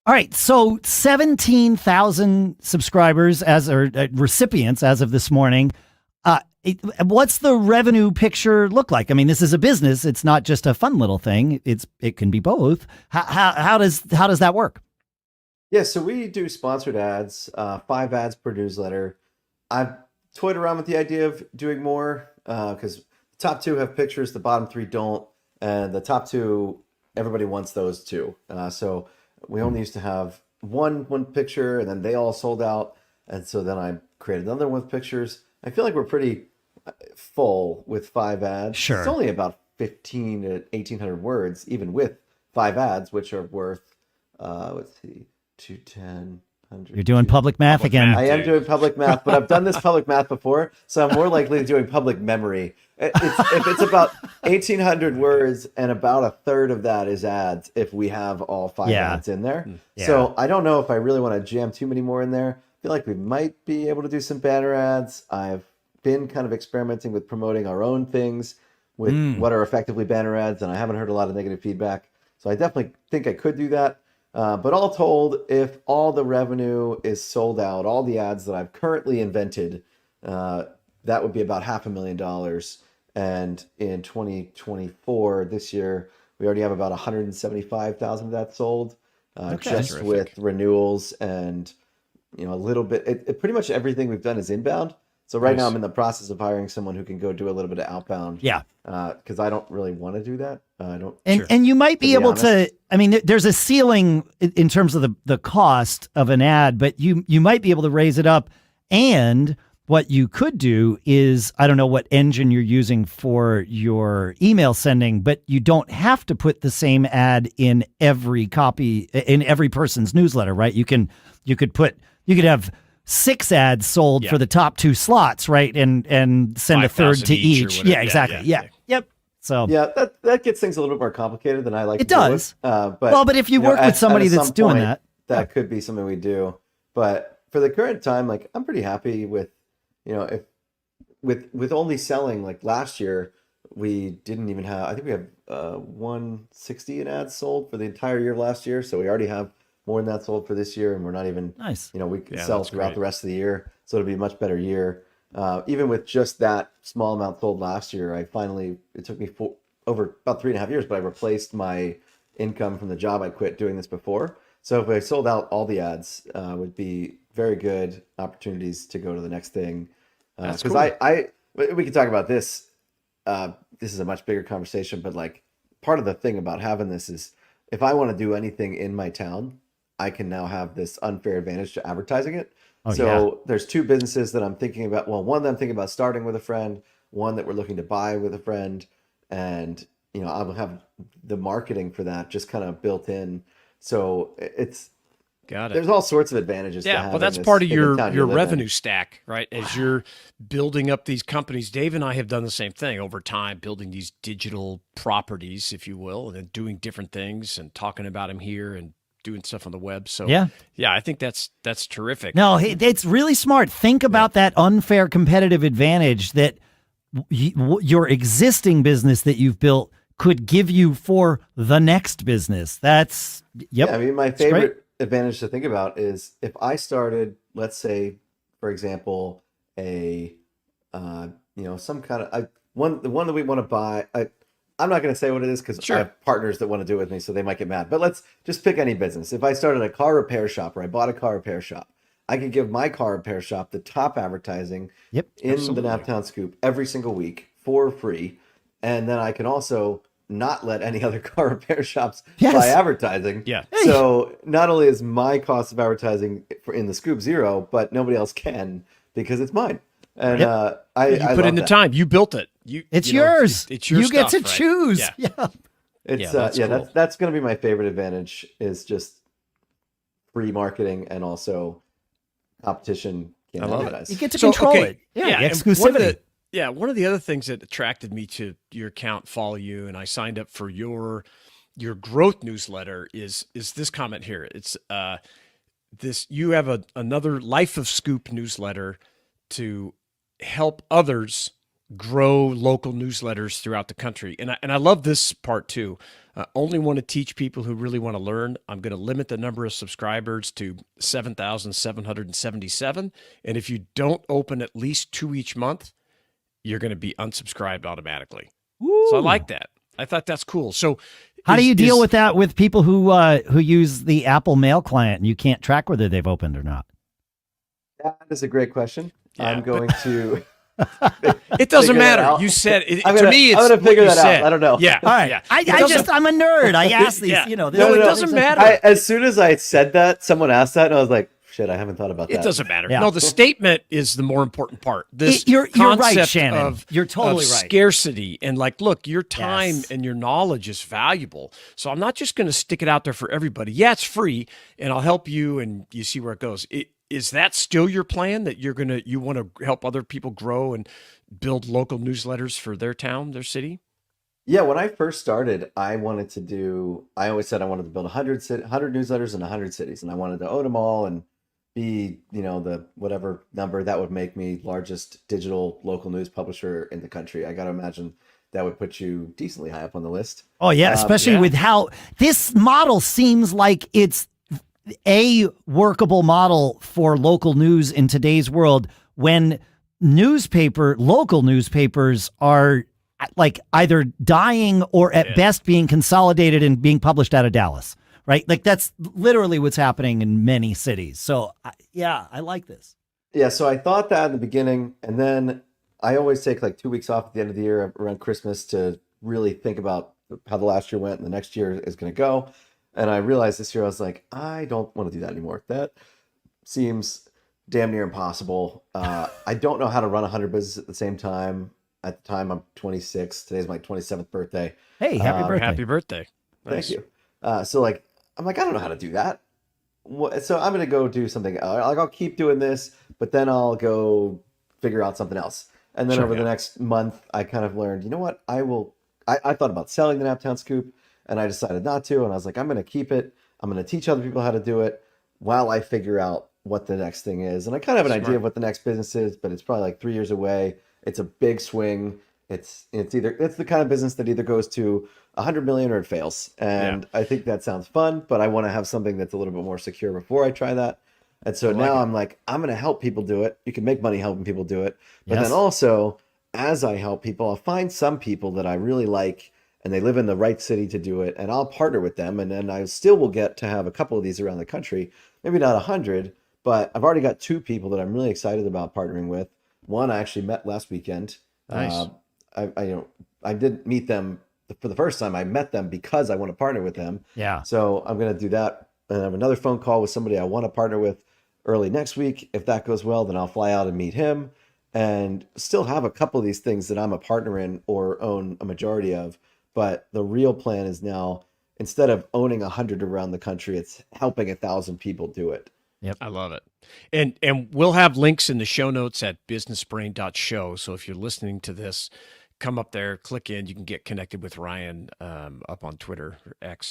All right, so 17,000 subscribers or recipients as of this morning. What's the revenue picture look like? I mean, this is a business. It's not just a fun little thing. It can be both. How does that work? Yeah, so we do sponsored ads, 5 ads per newsletter. I've toyed around with the idea of doing more because the top 2 have pictures, the bottom 3 don't, and the top 2, everybody wants those too. So we only used to have one picture, and then they all sold out, and so then I created another one with pictures. I feel like we're pretty full with 5 ads. Sure. It's only about 15 to 1,800 words, even with 5 ads, which are worth, let's see, 210, 100. You're doing public math again. I am doing public math, but I've done this public math before, so I'm more likely doing public memory. If it's about 1,800 words and about a third of that is ads, if we have all 5 ads in there. Yeah. So I don't know if I really want to jam too many more in there. I feel like we might be able to do some banner ads. I've been kind of experimenting with promoting our own things with what are effectively banner ads, and I haven't heard a lot of negative feedback. So I definitely think I could do that. But all told, if all the revenue is sold out, all the ads that I've currently invented, that would be about $500,000. And in 2024, this year, we already have about 175,000 of that sold, just Terrific. with renewals and a little bit. Pretty much everything we've done is inbound. So right now I'm in the process of hiring someone who can go do a little bit of outbound. Yeah. Because I don't really want to do that. I don't. And you might be able to, I mean, there's a ceiling in terms of the cost of an ad, but you might be able to raise it up. And what you could do is, I don't know what engine you're using for your email sending, but you don't have to put the same ad in every person's newsletter, right? You could have 6 ads sold for the top 2 slots, right? And send a third to each. Yeah, exactly. Yeah. Yep. So yeah, that gets things a little bit more complicated than I like. It does. But if you work with somebody that's doing that, that could be something we do. But for the current time, like I'm pretty happy with, if with only selling like last year, we didn't even have. I think we have 160 in ads sold for the entire year of last year. So we already have more than that sold for this year, and we're not even nice. We can sell throughout the rest of the year, so it'll be a much better year. Even with just that small amount sold last year, it took me over about 3.5 years, but I replaced my income from the job I quit doing this before. So if I sold out all the ads, would be very good opportunities to go to the next thing. Because we can talk about this. This is a much bigger conversation, but like part of the thing about having this is if I want to do anything in my town, I can now have this unfair advantage to advertising it. There's 2 businesses that I'm thinking about. Well, one that I'm thinking about starting with a friend, one that we're looking to buy with a friend. And, I will have the marketing for that just kind of built in. So there's all sorts of advantages. Yeah, well, that's part of your revenue stack, right? As you're building up these companies, Dave and I have done the same thing over time, building these digital properties, if you will, and then doing different things and talking about them here and doing stuff on the web. So yeah, I think that's terrific. No, it's really smart. Think about that unfair competitive advantage that your existing business that you've built could give you for the next business. That's Yeah, I mean, my favorite advantage to think about is if I started, let's say, for example, some kind of the one that we want to buy. I'm not going to say what it is because I have partners that want to do it with me, so they might get mad. But let's just pick any business. If I started a car repair shop or I bought a car repair shop, I could give my car repair shop the top advertising in the Naptown Scoop every single week for free. And then I can also not let any other car repair shops buy advertising. Yeah. So not only is my cost of advertising in the Scoop 0, but nobody else can because it's mine. And I put in the time. You built it. It's yours. It's your you stuff, get to right? choose. Yeah. That's going to be my favorite advantage is just free marketing and also competition. I love it. You get to control it. Yeah, exclusivity. One of the other things that attracted me to your account, follow you, and I signed up for your growth newsletter is this comment here. It's you have another Life of Scoop newsletter to help others grow local newsletters throughout the country. And I love this part too. Only want to teach people who really want to learn. I'm going to limit the number of subscribers to 7,777. And if you don't open at least 2 each month, you're going to be unsubscribed automatically. Woo. So I like that. I thought that's cool. So how do you deal with that with people who use the Apple Mail client and you can't track whether they've opened or not? That is a great question. Yeah, I'm going to. It doesn't matter. You said it, to me. It's I'm going to figure that said. out. I don't know. Yeah. All right. Yeah. I'm a nerd. I ask these. Yeah. You know. No, it doesn't matter. As soon as I said that, someone asked that, and I was like, "Shit, I haven't thought about that." It doesn't matter. Yeah. No, the statement is the more important part. This you're concept right, Shannon. of you're totally of right. Scarcity and like, look, your time Yes. and your knowledge is valuable. So I'm not just going to stick it out there for everybody. Yeah, it's free, and I'll help you, and you see where it goes. Is that still your plan, that you want to help other people grow and build local newsletters for their town, their city? Yeah, when I first started, I always said I wanted to build 100 newsletters in 100 cities, and I wanted to own them all and be, the whatever number that would make me largest digital local news publisher in the country. I got to imagine that would put you decently high up on the list. Oh yeah, especially with how this model seems like it's a workable model for local news in today's world, when local newspapers are like either dying or at best being consolidated and being published out of Dallas, right? Like that's literally what's happening in many cities. So yeah, I like this. Yeah, so I thought that in the beginning, and then I always take like 2 weeks off at the end of the year around Christmas to really think about how the last year went and the next year is going to go. And I realized this year, I was like, I don't want to do that anymore. That seems damn near impossible. I don't know how to run 100 businesses at the same time. At the time, I'm 26. Today's my 27th birthday. Hey, happy birthday. Happy birthday. Thank you. So I'm like, I don't know how to do that. So I'm going to go do something. I'll keep doing this, but then I'll go figure out something else. And then over the next month, I kind of learned, you know what? I thought about selling the Naptown Scoop, and I decided not to. And I was like, I'm going to keep it. I'm going to teach other people how to do it while I figure out what the next thing is. And I kind of have an idea of what the next business is, but it's probably like 3 years away. It's a big swing. It's the kind of business that either goes to 100 million or it fails. And I think that sounds fun, but I want to have something that's a little bit more secure before I try that. And so now I'm like, I'm going to help people do it. You can make money helping people do it. But then also, as I help people, I'll find some people that I really like and they live in the right city to do it, and I'll partner with them. And then I still will get to have a couple of these around the country, maybe not 100, but I've already got 2 people that I'm really excited about partnering with. One I actually met last weekend. Nice. I didn't meet them for the first time. I met them because I want to partner with them. Yeah. So I'm going to do that. And I have another phone call with somebody I want to partner with early next week. If that goes well, then I'll fly out and meet him and still have a couple of these things that I'm a partner in or own a majority of. But the real plan is now, instead of owning 100 around the country, it's helping 1,000 people do it. Yep. I love it. And we'll have links in the show notes at businessbrain.show. So if you're listening to this, come up there, click in. You can get connected with Ryan up on Twitter or X.